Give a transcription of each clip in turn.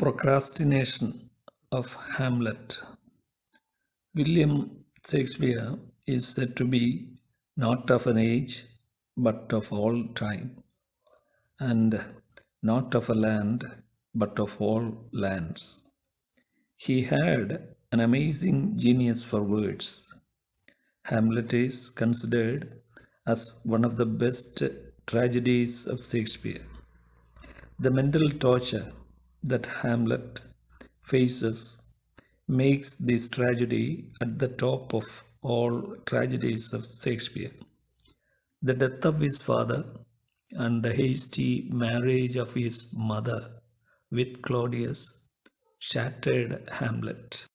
Procrastination of Hamlet. William Shakespeare is said to be not of an age, but of all time, and not of a land, but of all lands. He had an amazing genius for words. Hamlet is considered as one of the best tragedies of Shakespeare. The mental torture that Hamlet faces makes this tragedy at the top of all tragedies of Shakespeare. The death of his father and the hasty marriage of his mother with Claudius shattered Hamlet.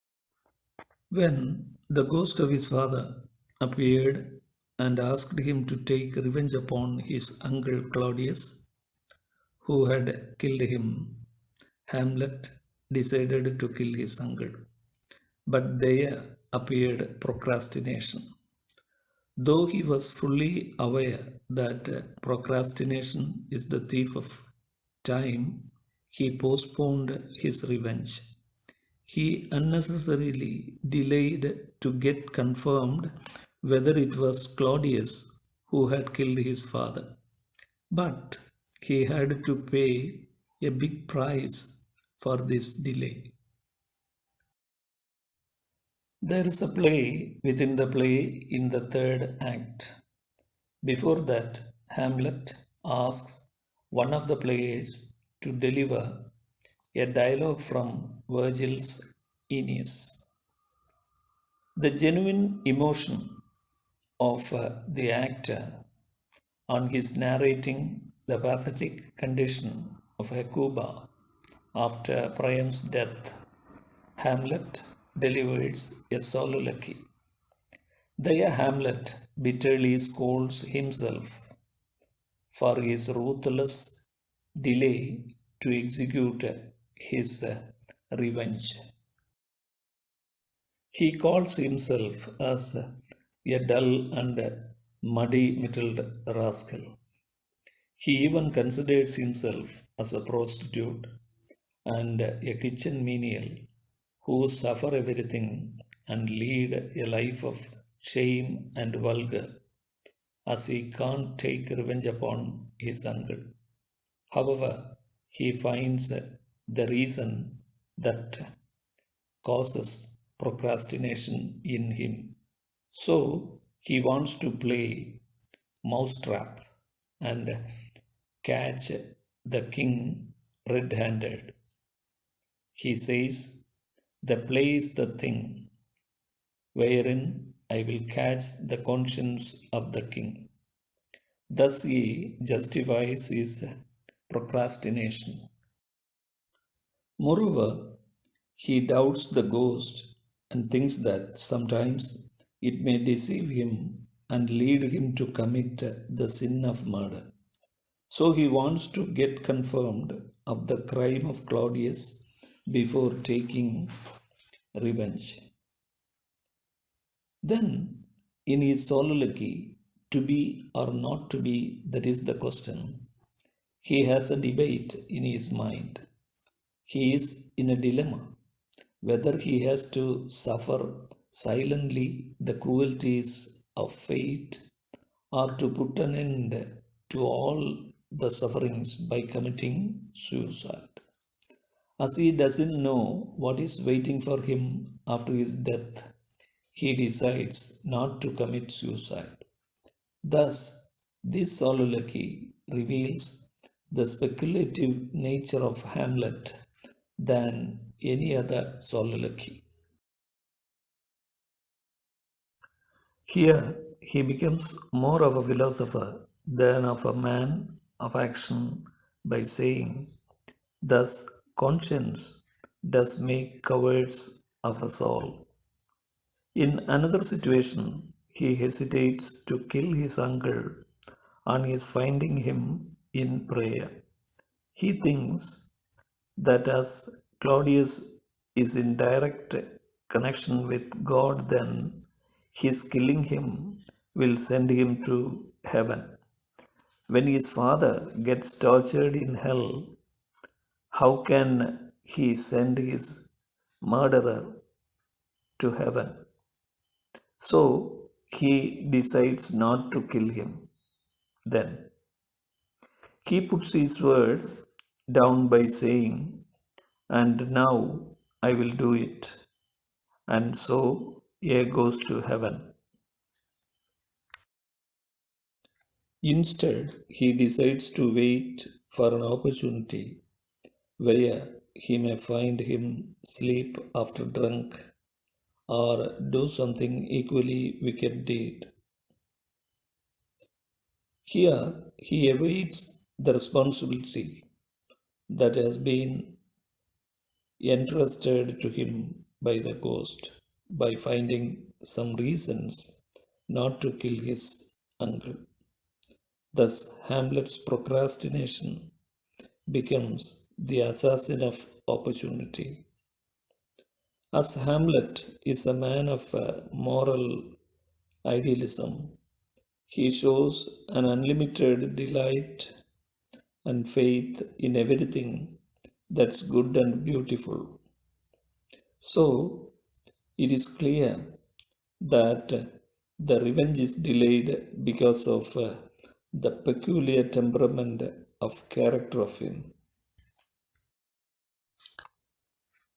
When the ghost of his father appeared and asked him to take revenge upon his uncle Claudius, who had killed him, Hamlet decided to kill his uncle. But there appeared procrastination. Though he was fully aware that procrastination is the thief of time, he postponed his revenge. He unnecessarily delayed to get confirmed whether it was Claudius who had killed his father. But he had to pay a big price for this delay. There is a play within the play in the third act. Before that, Hamlet asks one of the players to deliver a dialogue from Virgil's Aeneas. The genuine emotion of the actor on his narrating the pathetic condition of Hecuba after Priam's death, Hamlet delivers a soliloquy. There Hamlet bitterly scolds himself for his ruthless delay to execute his revenge. He calls himself as a dull and muddy-mettled rascal. He even considers himself as a prostitute and a kitchen menial who suffer everything and lead a life of shame and vulgar, as he can't take revenge upon his uncle. However, he finds the reason that causes procrastination in him. So he wants to play mousetrap and catch the king red-handed. He says, "The play is the thing wherein I will catch the conscience of the king." Thus he justifies his procrastination. Moreover, he doubts the ghost and thinks that sometimes it may deceive him and lead him to commit the sin of murder. So he wants to get confirmed of the crime of Claudius before taking revenge. Then, in his soliloquy, to be or not to be, that is the question, he has a debate in his mind. He is in a dilemma whether he has to suffer silently the cruelties of fate or to put an end to all the sufferings by committing suicide. As he doesn't know what is waiting for him after his death, he decides not to commit suicide. Thus, this soliloquy reveals the speculative nature of Hamlet than any other soliloquy. Here, he becomes more of a philosopher than of a man of action by saying, "Thus conscience does make cowards of us all." In another situation, he hesitates to kill his uncle on his finding him in prayer. He thinks that as Claudius is in direct connection with God, then his killing him will send him to heaven. When his father gets tortured in hell, how can he sent his murderer to heaven. So he decides not to kill him. Then he puts his word down by saying, "And now I will do it." And so A goes to heaven. Instead, he decides to wait for an opportunity where he may find him sleep after drunk or do something equally wicked deed. Here he awaits the responsibility that has been entrusted to him by the ghost by finding some reasons not to kill his uncle. Thus, Hamlet's procrastination becomes the assassin of opportunity. As Hamlet is a man of moral idealism, he shows an unlimited delight and faith in everything that's good and beautiful. So, it is clear that the revenge is delayed because of the peculiar temperament of character of him.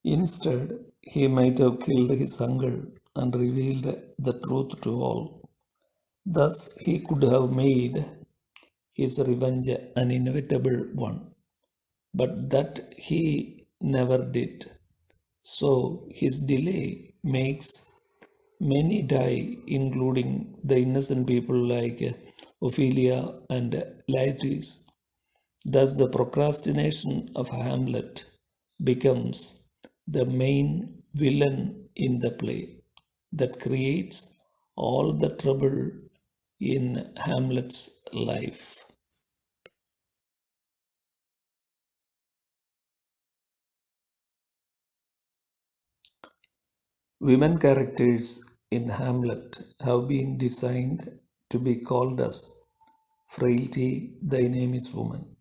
Instead, he might have killed his uncle and revealed the truth to all. Thus, he could have made his revenge an inevitable one, but that he never did. So, his delay makes many die, including the innocent people like Ophelia and Laertes. Thus, the procrastination of Hamlet becomes the main villain in the play that creates all the trouble in Hamlet's life. Women characters in Hamlet have been designed to be called as Frailty, thy name is woman.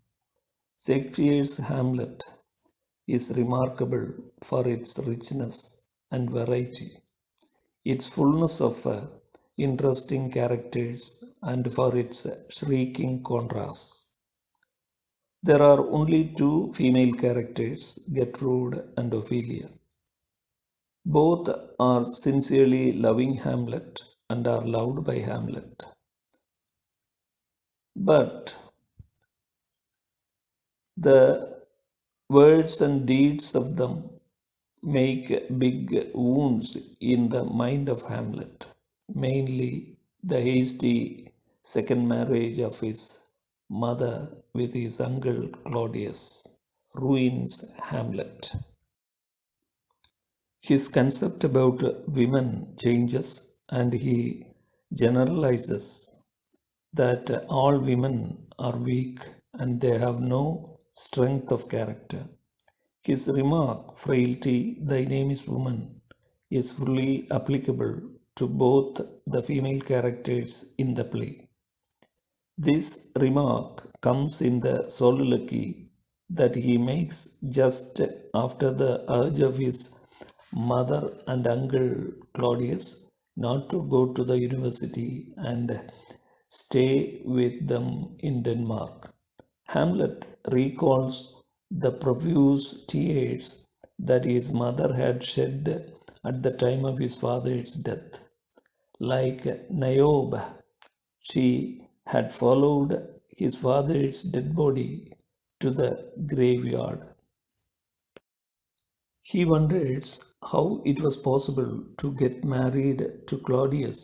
Shakespeare's Hamlet is remarkable for its richness and variety, its fullness of interesting characters, and for its shrieking contrasts. There are only two female characters, Gertrude and Ophelia. Both are sincerely loving Hamlet and are loved by Hamlet. But the words and deeds of them make big wounds in the mind of Hamlet, mainly the hasty second marriage of his mother with his uncle Claudius ruins Hamlet. His concept about women changes and he generalizes that all women are weak and they have no strength of character. His remark, "Frailty, thy name is woman," is fully applicable to both the female characters in the play. This remark comes in the soliloquy that he makes just after the urge of his mother and uncle Claudius not to go to the university and stay with them in Denmark. Hamlet recalls the profuse tears that his mother had shed at the time of his father's death. Like Niobe, she had followed his father's dead body to the graveyard. He wonders how it was possible to get married to Claudius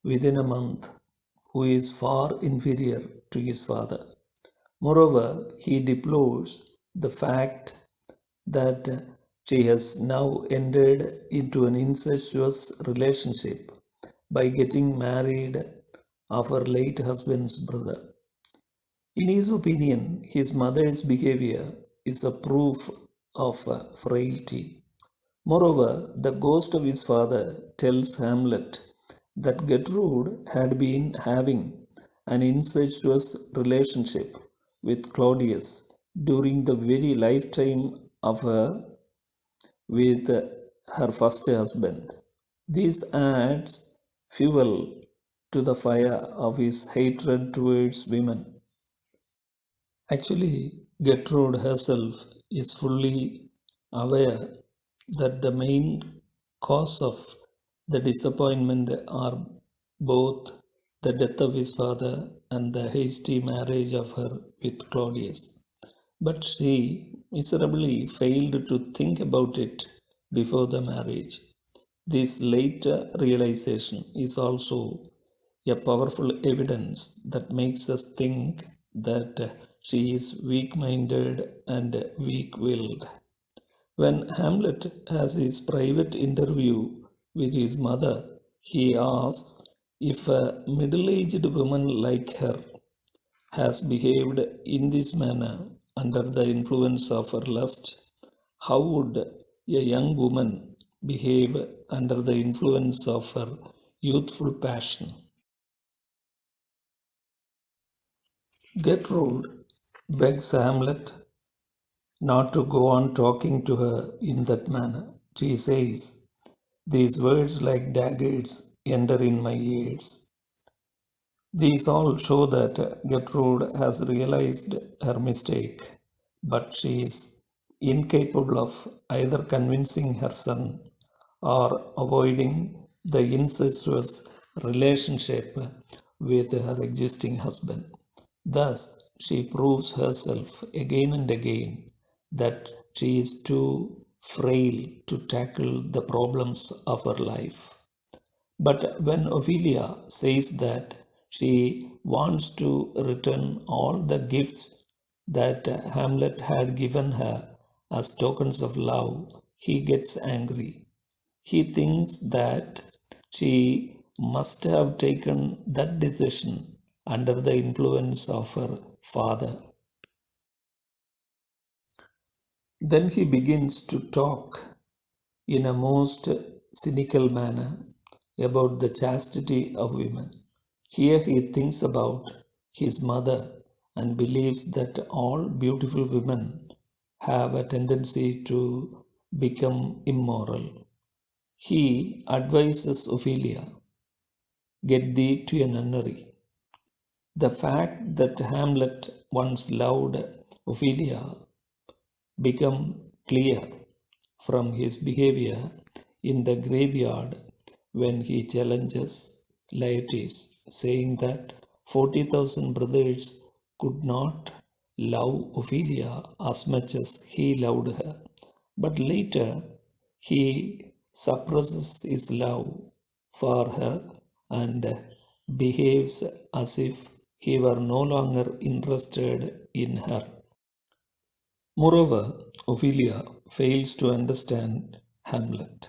within a month, who is far inferior to his father. Moreover, he deplores the fact that she has now entered into an incestuous relationship by getting married of her late husband's brother. In his opinion, his mother's behavior is a proof of frailty. Moreover, the ghost of his father tells Hamlet that Gertrude had been having an incestuous relationship with Claudius during the very lifetime affair with her first husband. This adds fuel to the fire of his hatred towards women. Actually, Gertrude herself is fully aware that the main cause of the disappointment are both the death of his father and the hasty marriage of her with Claudius. But she miserably failed to think about it before the marriage. This later realization is also a powerful evidence that makes us think that she is weak minded and weak willed. When Hamlet has his private interview with his mother, he asks if a middle aged woman like her has behaved in this manner under the influence of her lust, how would a young woman behave under the influence of her youthful passion? Gertrude begs Hamlet not to go on talking to her in that manner. She says, "These words like daggers enter in my ears." These all show that Gertrude has realized her mistake, but she is incapable of either convincing her son or avoiding the incestuous relationship with her existing husband. Thus, she proves herself again and again that she is too frail to tackle the problems of her life. But when Ophelia says that she wants to return all the gifts that Hamlet had given her as tokens of love, he gets angry. He thinks that she must have taken that decision under the influence of her father. Then he begins to talk in a most cynical manner about the chastity of women. Here he thinks about his mother and believes that all beautiful women have a tendency to become immoral. He advises Ophelia, "Get thee to a nunnery." The fact that Hamlet once loved Ophelia become clear from his behavior in the graveyard when he challenges Laertes, saying that 40,000 brothers could not love Ophelia as much as he loved her. But later he suppresses his love for her and behaves as if he were no longer interested in her. Moreover, Ophelia fails to understand Hamlet.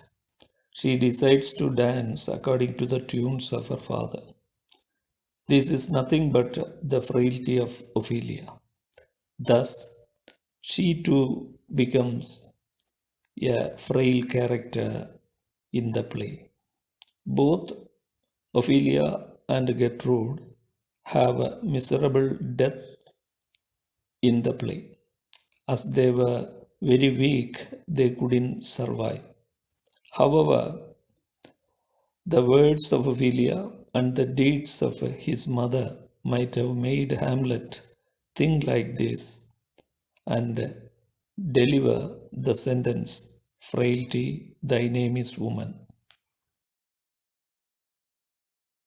She decides to dance according to the tunes of her father. This is nothing but the frailty of Ophelia. Thus, she too becomes a frail character in the play. Both Ophelia and Gertrude have a miserable death in the play. As they were very weak, they couldn't survive. However, the words of Ophelia and the deeds of his mother might have made Hamlet think like this and deliver the sentence, "Frailty, thy name is woman."